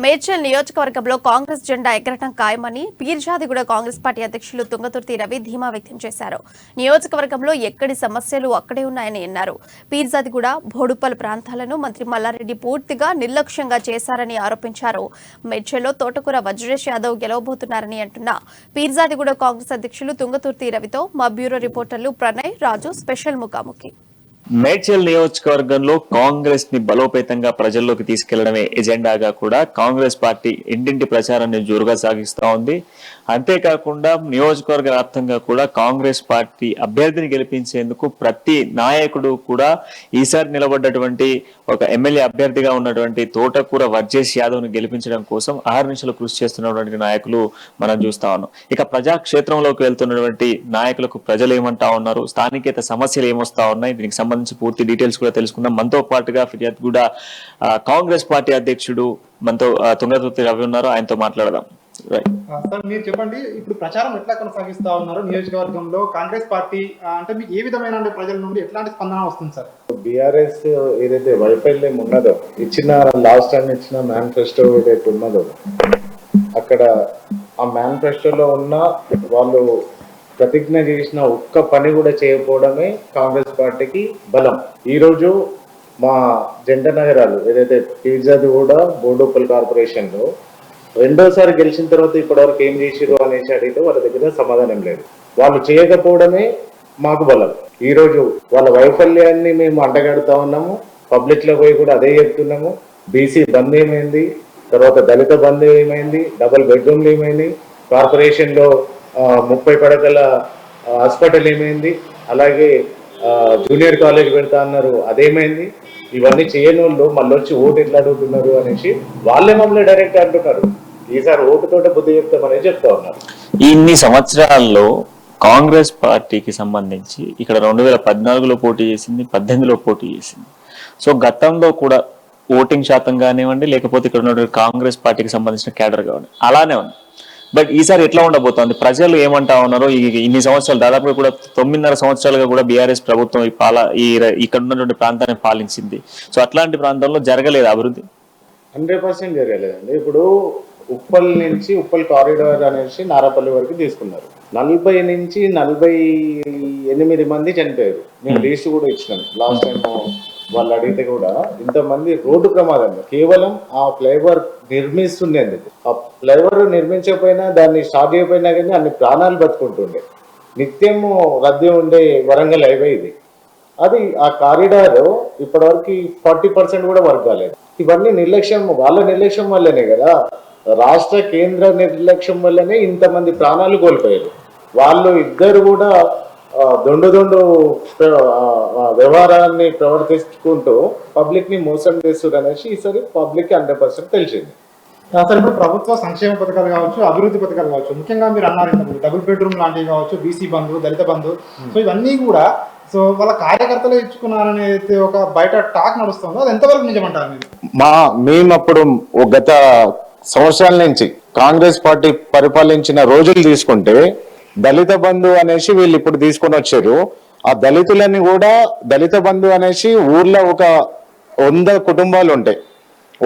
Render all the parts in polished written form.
మేడ్చల్ నియోజకవర్గంలో కాంగ్రెస్ జెండా ఎగరటం ఖాయమని పీర్జాదిగూడ కాంగ్రెస్ పార్టీ అధ్యక్షులు తుంగతుర్తి రవి ధీమా వ్యక్తం చేశారు. నియోజకవర్గంలో ఎక్కడి సమస్యలు అక్కడే ఉన్నాయని అన్నారు. పీర్జాదిగూడ, బోడుప్పల్ ప్రాంతాలను మంత్రి మల్లారెడ్డి పూర్తిగా నిర్లక్ష్యంగా చేశారని ఆరోపించారు. మేడ్చల్లో తోటకూర వజ్రేష్ యాదవ్ గెలవబోతున్నారని అంటున్న పీర్జాదిగూడ కాంగ్రెస్ అధ్యక్షులు తుంగతుర్తి రవితో మా బ్యూరో రిపోర్టర్లు ప్రణయ్, రాజు స్పెషల్ ముఖాముఖి. మేడ్చల్ నియోజకవర్గంలో కాంగ్రెస్ ని బలోపేతంగా ప్రజల్లోకి తీసుకెళ్లడమే ఎజెండాగా కూడా కాంగ్రెస్ పార్టీ ఇంటింటి ప్రచారాన్ని జోరుగా సాగిస్తా ఉంది. అంతేకాకుండా నియోజకవర్గ వ్యాప్తంగా కూడా కాంగ్రెస్ పార్టీ అభ్యర్థిని గెలిపించేందుకు ప్రతి నాయకుడు కూడా ఈసారి నిలబడ్డటువంటి ఒక ఎమ్మెల్యే అభ్యర్థిగా ఉన్నటువంటి తోటకూర వజ్రేష్ యాదవ్ ను గెలిపించడం కోసం అహర్నిశలు కృషి చేస్తున్నటువంటి నాయకులు మనం చూస్తా ఉన్నాం. ఇక ప్రజాక్షేత్రంలోకి వెళ్తున్నటువంటి నాయకులకు ప్రజలు ఏమంటా ఉన్నారు, స్థానికేత సమస్యలు ఏమొస్తా ఉన్నాయి, దీనికి సంబంధించి పూర్తి డీటెయిల్స్ కూడా తెలుసుకుందాం. మనతో పాటుగా ఫిర్యాదు కూడా కాంగ్రెస్ పార్టీ అధ్యక్షుడు మనతో తుంగతుర్తి రవి ఉన్నారు, ఆయనతో మాట్లాడదాం. సార్, మీరు చెప్పండి, ఇప్పుడు ప్రచారం ఎట్లా కొనసాగిస్తా ఉన్నారు నియోజకవర్గంలో కాంగ్రెస్ పార్టీ అంటే మీకు ఏ విధమైన ప్రజల నుండి ఎట్లాంటి స్పందన వస్తుంది సార్? బీఆర్ఎస్ ఏదైతే వైఫల్యం ఉన్నదో, ఇచ్చిన లాస్ట్ టైం ఇచ్చిన మేనిఫెస్టో ఏదైతే ఉన్నదో, అక్కడ ఆ మేనిఫెస్టోలో ఉన్న వాళ్ళు ప్రతిజ్ఞ చేసిన ఒక్క పని కూడా చేయకపోవడమే కాంగ్రెస్ పార్టీకి బలం. ఈరోజు మా జంట నగరాలు ఏదైతే పీర్జాదిగూడ, బోడుప్పల్ కార్పొరేషన్లో రెండోసారి గెలిచిన తర్వాత ఇప్పటివరకు ఏం చేసిరు అనేసి అడిగితే వాళ్ళ దగ్గర సమాధానం లేదు. వాళ్ళు చేయకపోవడమే మాకు బలం. ఈరోజు వాళ్ళ వైఫల్యాన్ని మేము అంటగడుతూ ఉన్నాము, పబ్లిక్ లో పోయి కూడా అదే చెప్తున్నాము. బీసీ బంద్ ఏమైంది, తర్వాత దళిత బంద్ ఏమైంది, డబుల్ బెడ్రూమ్లు ఏమైంది, కార్పొరేషన్ లో 30 పడకల హాస్పిటల్ ఏమైంది, అలాగే జూనియర్ కాలేజ్ పెడతా అన్నారు, అదేమైంది. ఇవన్నీ చేయని వాళ్ళు మళ్ళీ వచ్చి ఓటు ఎట్లా అడుగుతున్నారు అనేసి వాళ్ళే మమ్మల్ని డైరెక్ట్ అంటున్నారు. ఈసారి ఓటుతోటే బుద్ధి చెప్తామని చెప్తా ఉన్నారు. ఇన్ని సంవత్సరాల్లో కాంగ్రెస్ పార్టీకి సంబంధించి ఇక్కడ 2014లో పోటీ చేసింది, 18లో పోటీ చేసింది. సో గతంలో కూడా ఓటింగ్ శాతం కానివ్వండి, లేకపోతే ఇక్కడ ఉన్న కాంగ్రెస్ పార్టీకి సంబంధించిన క్యాడర్ కానివ్వండి అలానే ఉంది. బట్ ఈసారి ఎట్లా ఉండబోతోంది, ప్రజలు ఏమంటా ఉన్నారో, ఇన్ని సంవత్సరాలు దాదాపు కూడా 9.5 సంవత్సరాలుగా కూడా బీఆర్ఎస్ ప్రభుత్వం ఇక్కడ ఉన్నటువంటి ప్రాంతాన్ని పాలించింది. సో అట్లాంటి ప్రాంతంలో జరగలేదు అభివృద్ధి? 100% జరగలేదండి. ఇప్పుడు ఉప్పల్ నుంచి ఉప్పల్ కారిడార్ అనేసి నారాపల్లి వరకు తీసుకున్నారు. 40 నుంచి 48 మంది చనిపోయారు. మేము లిస్ట్ కూడా ఇచ్చినాం లాస్ట్ టైం. వాళ్ళు అడిగితే కూడా ఇంతమంది రోడ్డు ప్రమాదంలో కేవలం ఆ ఫ్లైఓవర్ నిర్మిస్తుండేందుకు, ఆ ఫ్లైఓవర్ నిర్మించకపోయినా దాన్ని స్టార్ట్ చేయకపోయినా కానీ అన్ని ప్రాణాలు బతుకుంటుండే. నిత్యము రద్దీ ఉండే వరంగల్ హైవే ఇది. అది ఆ కారిడార్ ఇప్పటివరకు 40% కూడా వర్క్ కాలేదు. ఇవన్నీ నిర్లక్ష్యం, వాళ్ళ నిర్లక్ష్యం వల్లనే కదా, రాష్ట్ర కేంద్ర నిర్లక్ష్యం వల్లనే ఇంతమంది ప్రాణాలు కోల్పోయారు. వాళ్ళు ఇద్దరు కూడా దొండు వ్యవహారాన్ని ప్రవర్తించుకుంటూ పబ్లిక్ ని మోసం చేస్తారు అనేసి ఈసారి పబ్లిక్ 100% తెలిసింది. అసలు ఇప్పుడు ప్రభుత్వ సంక్షేమ పథకాలు కావచ్చు, అభివృద్ధి పథకాలు కావచ్చు, ముఖ్యంగా మీరు అన్నారు డబుల్ బెడ్రూమ్ లాంటివి కావచ్చు, బీసీ బంధు, దళిత బంధు, సో ఇవన్నీ కూడా సో వాళ్ళ కార్యకర్తలు ఇచ్చుకున్నారనే ఒక బయట టాక్ నడుస్తుందో అది ఎంతవరకు నిజమంటారు మీరు? మేము అప్పుడు గత సంవత్సరాల నుంచి కాంగ్రెస్ పార్టీ పరిపాలించిన రోజులు తీసుకుంటే దళిత బంధు అనేసి వీళ్ళు ఇప్పుడు తీసుకొని వచ్చారు. ఆ దళితులని కూడా దళిత బంధు అనేసి ఊర్లో ఒక 100 కుటుంబాలు ఉంటాయి,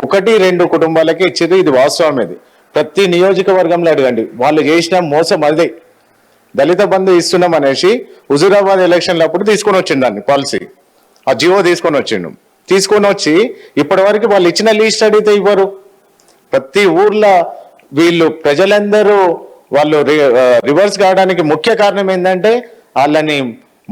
1-2 కుటుంబాలకి ఇచ్చేది. ఇది వాస్తవం. ఇది ప్రతి నియోజకవర్గంలో అడగండి, వాళ్ళు చేసిన మోసం అదే. దళిత బంధు ఇస్తున్నాం అనేసి హుజూరాబాద్ ఎలక్షన్ల అప్పుడు తీసుకొని వచ్చిండు దాన్ని పాలసీ, ఆ జియో తీసుకొని వచ్చి ఇప్పటి వరకు వాళ్ళు ఇచ్చిన లిస్ట్ అడిగితే ఇవ్వరు. ప్రతి ఊర్లో వీళ్ళు ప్రజలందరూ వాళ్ళు రివర్స్ కావడానికి ముఖ్య కారణం ఏంటంటే వాళ్ళని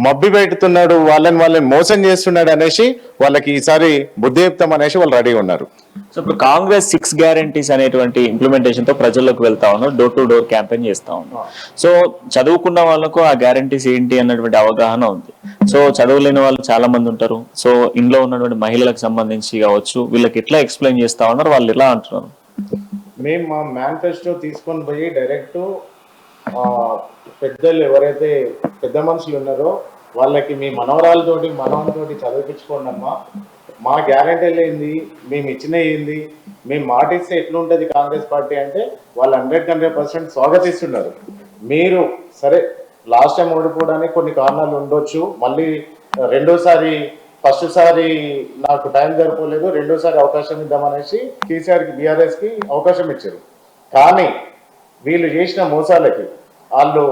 మబ్బి పెడుతున్నాడు, వాళ్ళని మోసం చేస్తున్నాడు అనేసి వాళ్ళకి ఈసారి బుద్ధి చెప్తాం అనేసి వాళ్ళు రెడీ ఉన్నారు. సో ఇప్పుడు కాంగ్రెస్ 6 గ్యారంటీస్ అనేటువంటి ఇంప్లిమెంటేషన్ తో ప్రజల్లోకి వెళ్తా ఉన్నాం, డోర్ టు డోర్ క్యాంపెయిన్ చేస్తా ఉన్నాం. సో చదువుకున్న వాళ్ళకు ఆ గ్యారంటీస్ ఏంటి అన్నటువంటి అవగాహన ఉంది. సో చదువులేని వాళ్ళు చాలా మంది ఉంటారు. సో ఇంట్లో ఉన్నటువంటి మహిళలకు సంబంధించి కావచ్చు, వీళ్ళకి ఎట్లా ఎక్స్ప్లెయిన్ చేస్తా ఉన్నారు, వాళ్ళు ఎలా అంటున్నారు? మేము మా మేనిఫెస్టో తీసుకొని పోయి డైరెక్ట్ పెద్దలు ఎవరైతే పెద్ద మనుషులు ఉన్నారో వాళ్ళకి మీ మనవరాలతోటి చదివించుకోండి అమ్మా, మా గ్యారంటీలు ఏంది, మేము ఇచ్చినవి ఏంది, మేము మాట ఇస్తే ఎట్లుంటుంది కాంగ్రెస్ పార్టీ అంటే వాళ్ళు 100% స్వాగతిస్తున్నారు. మీరు సరే లాస్ట్ టైం ఓడిపోవడానికి కొన్ని కారణాలు ఉండొచ్చు, మళ్ళీ రెండోసారి ఫస్ట్ సారి నాకు టైం సరిపోలేదు, రెండోసారి అవకాశం ఇద్దామనేసి కేసీఆర్కి బీఆర్ఎస్కి అవకాశం ఇచ్చారు. కానీ వీళ్ళు చేసిన మోసాలకి వాళ్ళు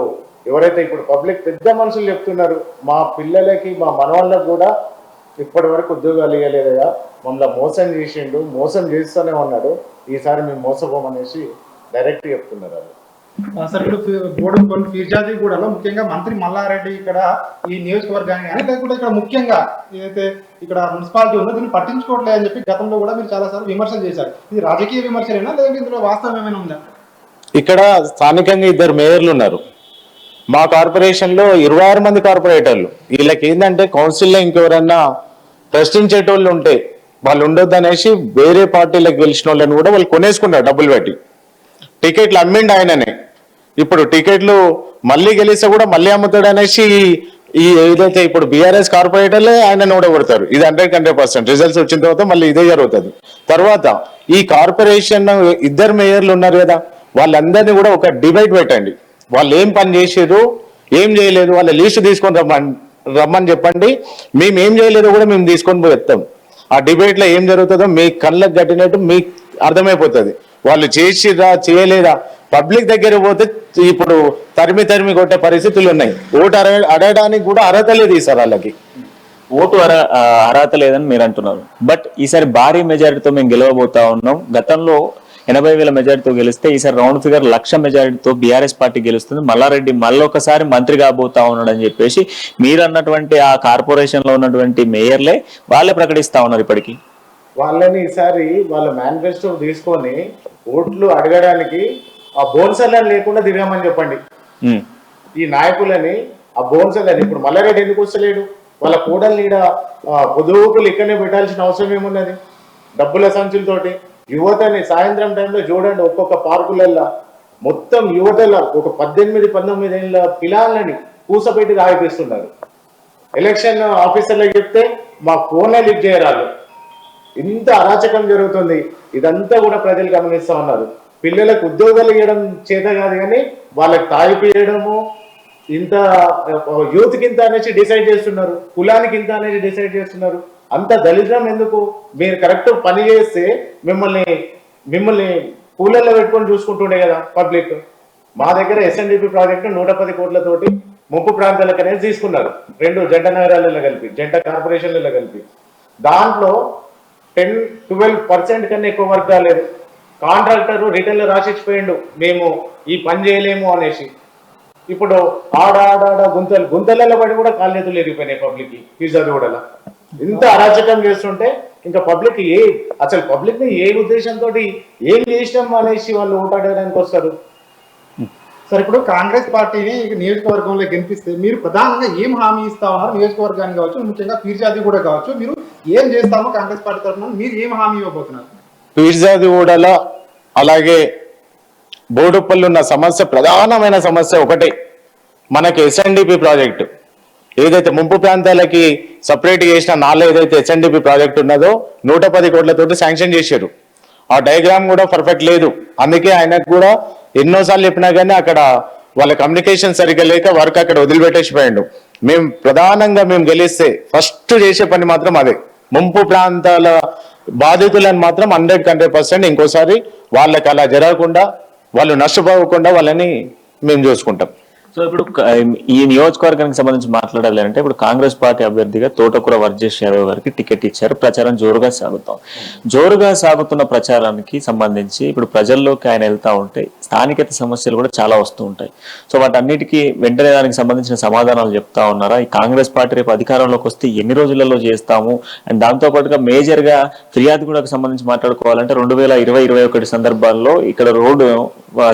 ఎవరైతే ఇప్పుడు పబ్లిక్ పెద్ద మనుషులు చెప్తున్నారు, మా పిల్లలకి మా మనవాళ్ళకి కూడా ఇప్పటి వరకు ఉద్యోగాలు ఇవ్వలేదా, మమ్మల్ని మోసం చేసిండు, మోసం చేస్తూనే ఉన్నాడు, ఈసారి మేము మోసపోమనేసి డైరెక్ట్ చెప్తున్నారు వాళ్ళు. సార్ ఇప్పుడు బోడుపల్లి ఫిర్జాదిగూడలో ముఖ్యంగా మంత్రి మల్లారెడ్డి ఇక్కడ ఈ నియోజకవర్గాన్ని కానీ లేకుంటే ఇక్కడ ముఖ్యంగా ఏదైతే ఇక్కడ మున్సిపాలిటీ ఉందో దీన్ని పట్టించుకోవట్లేదు అని చెప్పి గతంలో కూడా మీరు చాలాసార్లు విమర్శలు చేశారు. ఇది రాజకీయ విమర్శలేనా లేదంటే ఇందులో వాస్తవం ఏమైనా ఉందా? ఇక్కడ స్థానికంగా 2 మేయర్లు ఉన్నారు. మా కార్పొరేషన్ లో 26 మంది కార్పొరేటర్లు. వీళ్ళకి ఏంటంటే కౌన్సిల్లో ఇంకెవరన్నా ప్రశ్నించేటోళ్ళు ఉంటే వాళ్ళు ఉండొద్దు అనేసి వేరే పార్టీలకు గెలిచిన వాళ్ళని కూడా వాళ్ళు కొనేసుకున్నారు డబ్బులు పెట్టి. టికెట్లు అమ్మిండు ఆయననే. ఇప్పుడు టికెట్లు మళ్ళీ గెలిస్తే కూడా మళ్ళీ అమ్ముతాడు అనేసి ఈ ఏదైతే ఇప్పుడు బీఆర్ఎస్ కార్పొరేటర్లే ఆయన ఓడగొడతారు. ఇది 100% రిజల్ట్స్ వచ్చిన తర్వాత మళ్ళీ ఇదే జరుగుతుంది. తర్వాత ఈ కార్పొరేషన్ 2 మేయర్లు ఉన్నారు కదా, వాళ్ళందరినీ కూడా ఒక డిబేట్ పెట్టండి. వాళ్ళు ఏం పని చేసారు, ఏం చేయలేదు, వాళ్ళ లిస్ట్ తీసుకొని రమ్మని చెప్పండి. మేము ఏం చేయలేదో కూడా మేము తీసుకొని పోతాం. ఆ డిబేట్ లో ఏం జరుగుతుందో మీ కళ్ళకు కట్టినట్టు మీకు అర్థమైపోతుంది. వాళ్ళు చేసిరా చేయలేదా, పబ్లిక్ దగ్గర పోతే ఇప్పుడు తరిమి కొట్టే పరిస్థితులు ఉన్నాయి. ఓటు అడగడానికి కూడా అర్హత లేదు ఈసారి వాళ్ళకి. ఓటు అర్హత లేదని మీరు అంటున్నారు. బట్ ఈసారి భారీ మెజారిటీతో మేము గెలవబోతా ఉన్నాం. గతంలో 80,000 మెజారిటీతో గెలిస్తే ఈసారి రౌండ్ ఫిగర్ 1,00,000 మెజారిటీతో బీఆర్ఎస్ పార్టీ గెలుస్తుంది. మల్లారెడ్డి మళ్ళొకసారి మంత్రి కాబోతా ఉన్నాడు అని చెప్పేసి మీరు అన్నటువంటి ఆ కార్పొరేషన్ లో ఉన్నటువంటి మేయర్లే వాళ్ళే ప్రకటిస్తా ఉన్నారు. ఇప్పటికీ వాళ్ళని ఈసారి వాళ్ళ మేనిఫెస్టో తీసుకొని ఓట్లు అడగడానికి ఆ బోన్సర్లను లేకుండా దిగామని చెప్పండి. ఈ నాయకులని ఆ బోన్సర్లని ఇప్పుడు మల్లారెడ్డి ఎందుకు వస్తలేడు? వాళ్ళ కూడల్ని పొదువుకులు ఇక్కడనే పెట్టాల్సిన అవసరం ఏమున్నది? డబ్బుల సంచులతోటి యువతని సాయంత్రం టైంలో చూడండి, ఒక్కొక్క పార్కులల్లో మొత్తం యువతలో ఒక 18-19 ఏళ్ళ పిల్లలని కూసపెట్టి రాయిపిస్తున్నారు. ఎలక్షన్ ఆఫీసర్లకు చెప్తే మా ఫోన్లే లిఫ్ట్ చేయరాళ్ళు. ఇంత అరాచకం జరుగుతుంది. ఇదంతా కూడా ప్రజలు గమనిస్తా ఉన్నారు. పిల్లలకు ఉద్యోగాలు ఇవ్వడం చేత కాదు కానీ వాళ్ళకి తాగిపియడము, ఇంత యూత్ కింద అనేసి డిసైడ్ చేస్తున్నారు, కులానికి ఇంత అనేది డిసైడ్ చేస్తున్నారు. అంత దళిద్రం ఎందుకు? మీరు కరెక్ట్ పని చేస్తే మిమ్మల్ని పూలల్లో పెట్టుకొని చూసుకుంటుండే కదా పబ్లిక్. మా దగ్గర SNDP ప్రాజెక్టు 110 కోట్లతోటి ముంపు ప్రాంతాలకు అనేది తీసుకున్నారు. 2 జంట నగరాలలో కలిపి, జంట కార్పొరేషన్లలో కలిపి. దాంట్లో 10-12% కన్నా ఎక్కువ వర్క్ రాలేదు. కాంట్రాక్టర్ రిటర్న్లో రాసిచ్చిపోయిండు మేము ఈ పని చేయలేము అనేసి. ఇప్పుడు ఆడ గుంతలలో పడి కూడా కాళ్ళెతులు ఎరిగిపోయినాయి పబ్లిక్. ఫిర్జాదిగూడలో ఇంత అరాచకం చేస్తుంటే ఇంకా పబ్లిక్ అసలు పబ్లిక్ ని ఏ ఉద్దేశంతో ఏం చేసినాం అనేసి వాళ్ళు ఓటాడడానికి వస్తారు. సార్ ఇప్పుడు కాంగ్రెస్ పార్టీని నియోజకవర్గంలో గెలిపిస్తే మీరు ప్రధానంగా ఏం హామీ ఇస్తా ఉన్నారు? నియోజకవర్గానికి కావచ్చు, ముఖ్యంగా ఫిర్జాదిగూడ కావచ్చు, మీరు ఏం చేస్తామో కాంగ్రెస్ పార్టీ తరఫున మీరు ఏం హామీ ఇవ్వబోతున్నారు? ఫిర్జాదిగూడలో అలాగే బోడుపల్లి ఉన్న సమస్య, ప్రధానమైన సమస్య ఒకటే, మనకి SNDP ప్రాజెక్టు ఏదైతే ముంపు ప్రాంతాలకి సపరేట్ చేసిన 4 ఏదైతే SNDP ప్రాజెక్ట్ ఉన్నదో 110 కోట్లతోటి శాంక్షన్ చేశారు. ఆ డయాగ్రామ్ కూడా పర్ఫెక్ట్ లేదు. అందుకే ఆయనకు కూడా ఎన్నోసార్లు చెప్పినా కానీ అక్కడ వాళ్ళ కమ్యూనికేషన్ సరిగ్గా లేక వర్క్ అక్కడ వదిలిపెట్టేసిపోయాడు. మేము గెలిస్తే ఫస్ట్ చేసే పని మాత్రం అదే, ముంపు ప్రాంతాల బాధితులను మాత్రం 100% ఇంకోసారి వాళ్ళకి అలా జరగకుండా, వాళ్ళు నష్టపోకుండా వాళ్ళని మేము చూసుకుంటాం. సో ఇప్పుడు ఈ నియోజకవర్గానికి సంబంధించి మాట్లాడాలి అంటే ఇప్పుడు కాంగ్రెస్ పార్టీ అభ్యర్థిగా తోటకూర వర్జేష్ యాదవ్ గారికి టికెట్ ఇచ్చారు. ప్రచారం జోరుగా సాగుతున్న ప్రచారానికి సంబంధించి ఇప్పుడు ప్రజల్లోకి ఆయన వెళ్తా ఉంటే స్థానికత సమస్యలు కూడా చాలా వస్తూ ఉంటాయి. సో వాటన్నిటికీ వెంటనే దానికి సంబంధించిన సమాధానాలు చెప్తా ఉన్నారా? ఈ కాంగ్రెస్ పార్టీ రేపు అధికారంలోకి వస్తే ఎన్ని రోజులలో చేస్తాము? అండ్ దాంతో పాటుగా మేజర్ గా ఫిర్యాదుగూడకు సంబంధించి మాట్లాడుకోవాలంటే 2020-21 సందర్భాల్లో ఇక్కడ రోడ్డు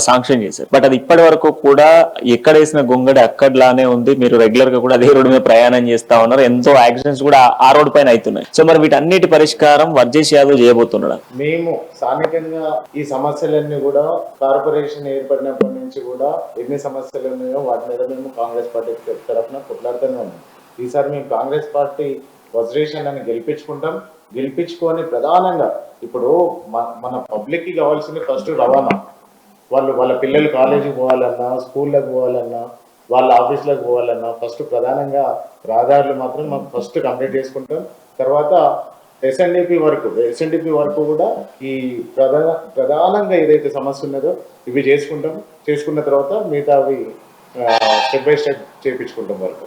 శాంక్షన్ చేశారు. బట్ అది ఇప్పటి వరకు కూడా ఎక్కడ గొంగడి అక్కడలానే ఉంది. మీరు రెగ్యులర్ గా కూడా అదే రోడ్డు మీద ప్రయాణం చేస్తా ఉన్నారు. ఎంతో యాక్సిడెంట్స్ కూడా ఆ రోడ్డు పైన అవుతున్నాయి. సో మరి వీటన్నిటి పరిష్కారం వర్జేష్ యాదవ్ చేయబోతున్నాడు. మేము స్థానికంగా ఈ సమస్యలన్నీ కూడా కార్పొరేషన్ ఏర్పడినప్పటి నుంచి కూడా ఎన్ని సమస్యలు ఉన్నాయో వాటి మీద మేము కాంగ్రెస్ పార్టీ తరఫున కొట్లాడుతూనే ఉన్నాం. ఈసారి మేము కాంగ్రెస్ పార్టీ వజ్రేష్ అని గెలిపించుకొని ప్రధానంగా ఇప్పుడు మన పబ్లిక్ కి కావాల్సింది ఫస్ట్ రవాణా. వాళ్ళ పిల్లలు కాలేజీకి పోవాలన్నా, స్కూళ్ళకి పోవాలన్నా, వాళ్ళ ఆఫీస్లోకి పోవాలన్నా ఫస్ట్ ప్రధానంగా రహదారులు మాత్రం మాకు ఫస్ట్ కంప్లీట్ చేసుకుంటాం. తర్వాత ఎస్ఎన్డిపి వరకు కూడా ఈ ప్రధానంగా ఏదైతే సమస్య ఉన్నదో ఇవి చేసుకున్న తర్వాత మిగతా అవి స్టెప్ బై స్టెప్ చేయించుకుంటాం వరకు.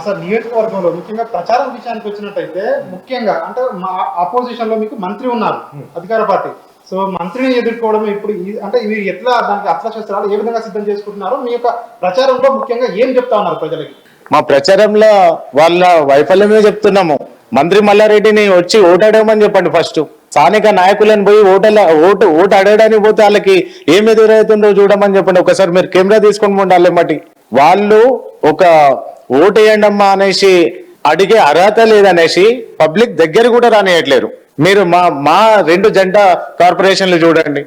సార్ నియోజకవర్గంలో ముఖ్యంగా ప్రచారం విషయానికి వచ్చినట్టయితే ముఖ్యంగా అంటే మా ఆపోజిషన్ లో మీకు మంత్రి ఉన్నారు అధికార పార్టీ. సో మంత్రిని ఎదుర్కోవడం ఇప్పుడు అంటే మీరు ఎట్లా దానికి అస్త్రశస్త్రాలు ఏ విధంగా సిద్ధం చేసుకుంటున్నారో మీ యొక్క ప్రచారంలో ముఖ్యంగా ఏం చెప్తా ఉన్నారు ప్రజలకి? మా ప్రచారంలో వాళ్ళ వైఫల్యమే చెప్తున్నాము. మంత్రి మల్లారెడ్డిని వచ్చి ఓటు అడగమని చెప్పండి. ఫస్ట్ స్థానిక నాయకులను పోయి ఓటు అడగడానికి పోతే వాళ్ళకి ఏం ఎదురవుతుందో చూడమని చెప్పండి. ఒకసారి మీరు కెమెరా తీసుకొని ఉండాలి మట్టి. వాళ్ళు ఒక ఓటు వేయండి అమ్మా అనేసి అడిగే అర్హత లేదనేసి పబ్లిక్ దగ్గర కూడా రానియట్లేరు. మీరు మా 2 జంట కార్పొరేషన్లు చూడండి,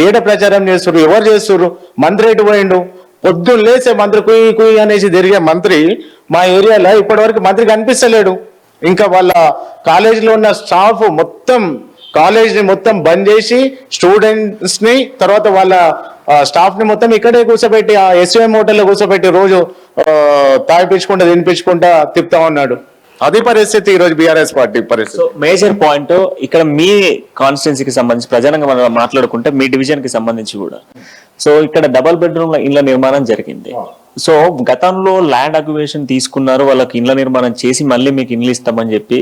ఏడ ప్రచారం చేస్తున్నారు, ఎవరు చేస్తున్నారు? మంత్రి ఎటు పోయిండు? పొద్దున్న లేసే మంత్రి కుయ్యి అనేసి తిరిగే మంత్రి మా ఏరియాలో ఇప్పటి వరకు మంత్రి కనిపిస్తలేడు. ఇంకా వాళ్ళ కాలేజీలో ఉన్న స్టాఫ్ కాలేజ్ని మొత్తం బంద్ చేసి స్టూడెంట్స్ ని తర్వాత వాళ్ళ స్టాఫ్ ని మొత్తం ఇక్కడే కూర్చోబెట్టి ఆ ఎస్ఎం హోటల్లో కూర్చోబెట్టి రోజు తాగిపించుకుంటా తినిపించుకుంటా తిప్పుతా ఉన్నాడు. అది పరిస్థితి ఈ రోజు బీఆర్ఎస్ పార్టీ పరిస్థితి. సో మేజర్ పాయింట్ ఇక్కడ మీ కాన్స్టిట్యున్సీకి సంబంధించి ప్రధానంగా మనం మాట్లాడుకుంటే మీ డివిజన్ కి సంబంధించి కూడా సో ఇక్కడ డబుల్ బెడ్రూమ్ ఇళ్ల నిర్మాణం జరిగింది. సో గతంలో ల్యాండ్ అక్విజిషన్ తీసుకున్నారు, వాళ్ళకి ఇండ్ల నిర్మాణం చేసి మళ్ళీ మీకు ఇండ్లు ఇస్తామని చెప్పి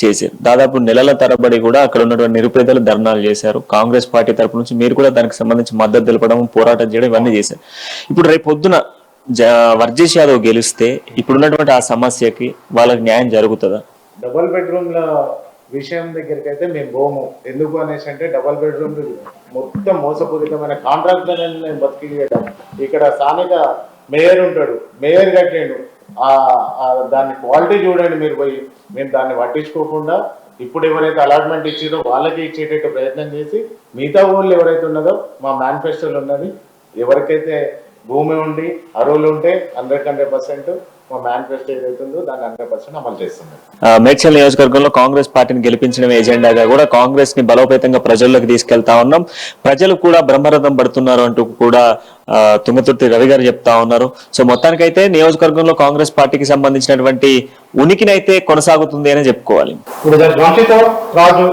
చేశారు. దాదాపు నెలల తరబడి కూడా అక్కడ ఉన్నటువంటి నిరుపేదలు ధర్నాలు చేశారు. కాంగ్రెస్ పార్టీ తరపు నుంచి మీరు కూడా దానికి సంబంధించి మద్దతు తెలపడం, పోరాటం చేయడం ఇవన్నీ చేశారు. ఇప్పుడు రేపు పొద్దున వర్జేష్ యాదవ్ గెలిస్తే ఇప్పుడున్నటువంటి ఆ సమస్యకి వాళ్ళకి న్యాయం జరుగుతుందా? డబుల్ బెడ్రూమ్ల విషయం దగ్గరికి అయితే మేము పోము. ఎందుకు అనేసి అంటే డబుల్ బెడ్రూమ్ మొత్తం మోసపూరితమైన కాంట్రాక్ట్ నేను బతికియడం. ఇక్కడ స్థానిక మేయర్ ఉంటాడు, మేయర్ కట్టలేడు. దాన్ని క్వాలిటీ చూడండి మీరు పోయి. మేము దాన్ని పట్టించుకోకుండా ఇప్పుడు ఎవరైతే అలాట్మెంట్ ఇచ్చారో వాళ్ళకి ఇచ్చేటట్టు ప్రయత్నం చేసి మిగతా ఊళ్ళు ఎవరైతే ఉన్నదో మా మేనిఫెస్టోలో ఉన్నది ఎవరికైతే భూమి ఉండి అరువులు ఉంటే 100% మా మేనిఫెస్టో ఏదైతుందో దాన్ని 100% అమలు చేస్తున్నాం. మేడ్చల్ నియోజకవర్గంలో కాంగ్రెస్ పార్టీని గెలిపించడం ఎజెండాగా కూడా కాంగ్రెస్ ని బలోపేతంగా ప్రజల్లోకి తీసుకెళ్తా ఉన్నాం. ప్రజలు కూడా బ్రహ్మరథం పడుతున్నారు అంటూ కూడా తుంగతుర్తి రవి గారు చెప్తా ఉన్నారు. సో మొత్తానికైతే నియోజకవర్గంలో కాంగ్రెస్ పార్టీకి సంబంధించినటువంటి ఉనికినైతే కొనసాగుతుంది అని చెప్పుకోవాలి. ఇప్పుడు రాజు